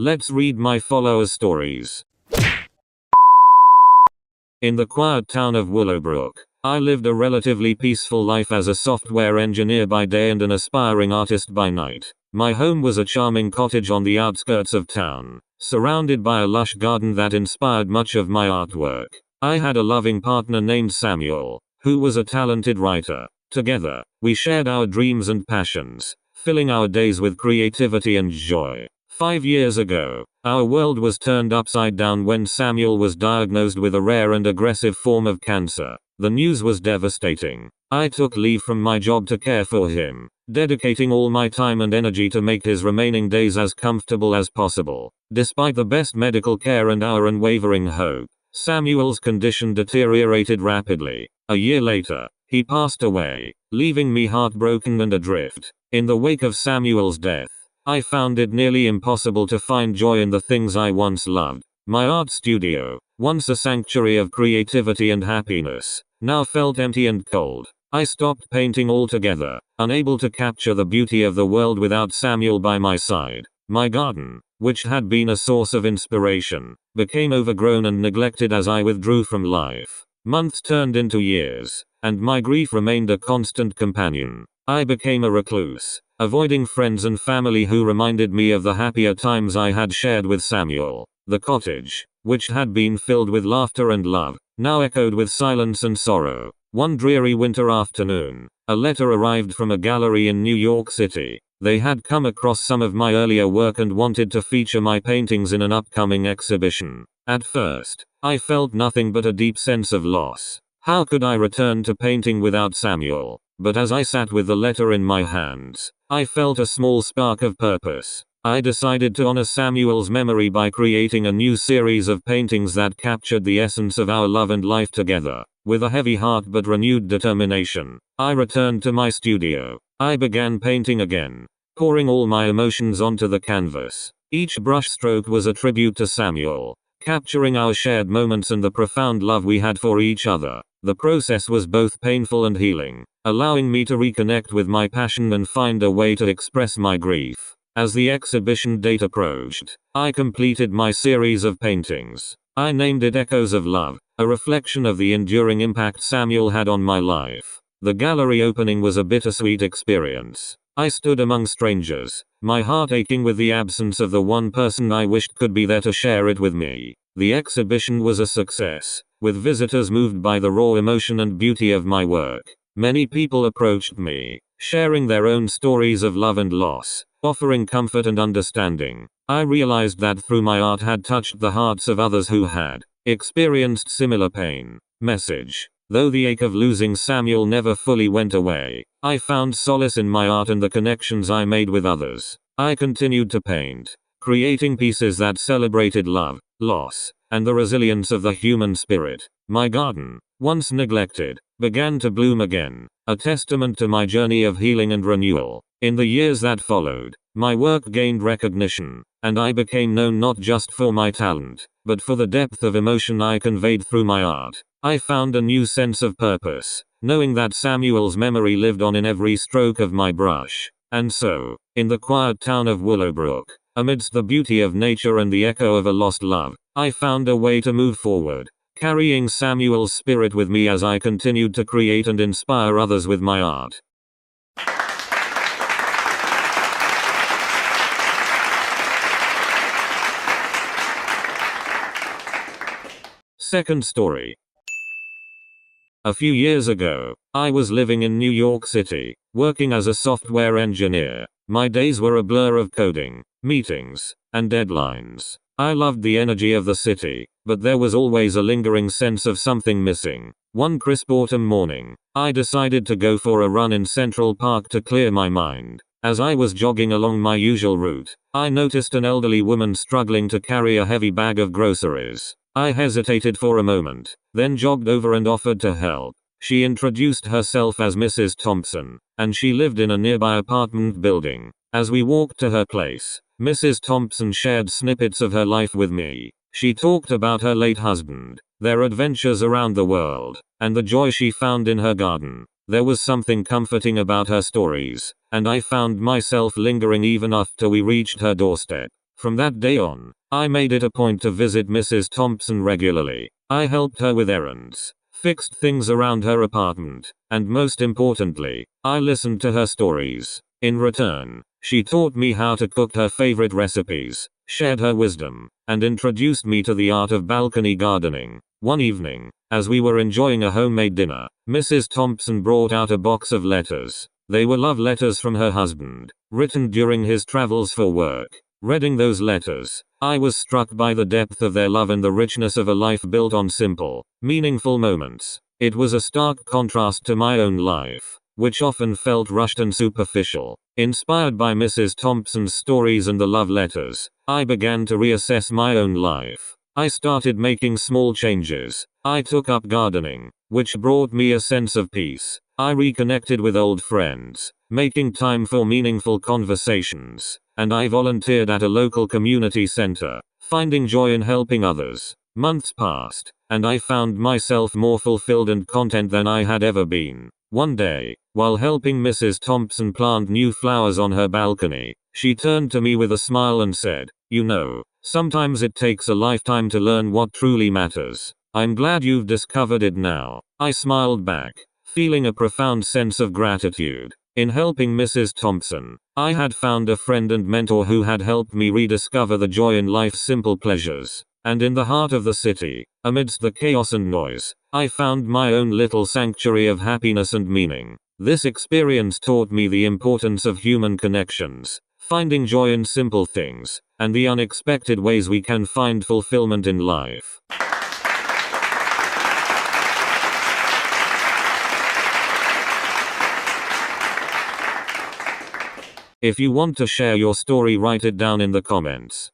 Let's read my followers' stories. In the quiet town of Willowbrook, I lived a relatively peaceful life as a software engineer by day and an aspiring artist by night. My home was a charming cottage on the outskirts of town, surrounded by a lush garden that inspired much of my artwork. I had a loving partner named Samuel, who was a talented writer. Together, we shared our dreams and passions, filling our days with creativity and joy. 5 years ago, our world was turned upside down when Samuel was diagnosed with a rare and aggressive form of cancer. The news was devastating. I took leave from my job to care for him, dedicating all my time and energy to make his remaining days as comfortable as possible. Despite the best medical care and our unwavering hope, Samuel's condition deteriorated rapidly. A year later, he passed away, leaving me heartbroken and adrift. In the wake of Samuel's death, I found it nearly impossible to find joy in the things I once loved. My art studio, once a sanctuary of creativity and happiness, now felt empty and cold. I stopped painting altogether, unable to capture the beauty of the world without Samuel by my side. My garden, which had been a source of inspiration, became overgrown and neglected as I withdrew from life. Months turned into years, and my grief remained a constant companion. I became a recluse, avoiding friends and family who reminded me of the happier times I had shared with Samuel. The cottage, which had been filled with laughter and love, now echoed with silence and sorrow. One dreary winter afternoon, a letter arrived from a gallery in New York City. They had come across some of my earlier work and wanted to feature my paintings in an upcoming exhibition. At first, I felt nothing but a deep sense of loss. How could I return to painting without Samuel? But as I sat with the letter in my hands, I felt a small spark of purpose. I decided to honor Samuel's memory by creating a new series of paintings that captured the essence of our love and life together. With a heavy heart but renewed determination, I returned to my studio. I began painting again, pouring all my emotions onto the canvas. Each brushstroke was a tribute to Samuel, capturing our shared moments and the profound love we had for each other. The process was both painful and healing, allowing me to reconnect with my passion and find a way to express my grief. As the exhibition date approached, I completed my series of paintings. I named it Echoes of Love, a reflection of the enduring impact Samuel had on my life. The gallery opening was a bittersweet experience. I stood among strangers, my heart aching with the absence of the one person I wished could be there to share it with me. The exhibition was a success, with visitors moved by the raw emotion and beauty of my work. Many people approached me, sharing their own stories of love and loss, offering comfort and understanding. I realized that through my art had touched the hearts of others who had experienced similar pain. Message: though the ache of losing Samuel never fully went away, I found solace in my art and the connections I made with others. I continued to paint, creating pieces that celebrated love, loss, and the resilience of the human spirit. My garden, once neglected, began to bloom again, a testament to my journey of healing and renewal. In the years that followed, my work gained recognition, and I became known not just for my talent, but for the depth of emotion I conveyed through my art. I found a new sense of purpose, knowing that Samuel's memory lived on in every stroke of my brush. And so, in the quiet town of Willowbrook, amidst the beauty of nature and the echo of a lost love, I found a way to move forward, carrying Samuel's spirit with me as I continued to create and inspire others with my art. Second story. A few years ago, I was living in New York City, working as a software engineer. My days were a blur of coding, meetings, and deadlines. I loved the energy of the city, but there was always a lingering sense of something missing. One crisp autumn morning, I decided to go for a run in Central Park to clear my mind. As I was jogging along my usual route, I noticed an elderly woman struggling to carry a heavy bag of groceries. I hesitated for a moment, then jogged over and offered to help. She introduced herself as Mrs. Thompson, and she lived in a nearby apartment building. As we walked to her place, Mrs. Thompson shared snippets of her life with me. She talked about her late husband, their adventures around the world, and the joy she found in her garden. There was something comforting about her stories, and I found myself lingering even after we reached her doorstep. From that day on, I made it a point to visit Mrs. Thompson regularly. I helped her with errands, fixed things around her apartment, and most importantly, I listened to her stories. In return, she taught me how to cook her favorite recipes, shared her wisdom, and introduced me to the art of balcony gardening. One evening, as we were enjoying a homemade dinner, Mrs. Thompson brought out a box of letters. They were love letters from her husband, written during his travels for work. Reading those letters, I was struck by the depth of their love and the richness of a life built on simple, meaningful moments. It was a stark contrast to my own life, which often felt rushed and superficial. Inspired by Mrs. Thompson's stories and the love letters, I began to reassess my own life. I started making small changes. I took up gardening, which brought me a sense of peace. I reconnected with old friends, making time for meaningful conversations, and I volunteered at a local community center, finding joy in helping others. Months passed, and I found myself more fulfilled and content than I had ever been. One day, while helping Mrs. Thompson plant new flowers on her balcony, she turned to me with a smile and said, "You know, sometimes it takes a lifetime to learn what truly matters. I'm glad you've discovered it now." I smiled back, feeling a profound sense of gratitude. In helping Mrs. Thompson, I had found a friend and mentor who had helped me rediscover the joy in life's simple pleasures. And in the heart of the city, amidst the chaos and noise, I found my own little sanctuary of happiness and meaning. This experience taught me the importance of human connections, finding joy in simple things, and the unexpected ways we can find fulfillment in life. If you want to share your story, write it down in the comments.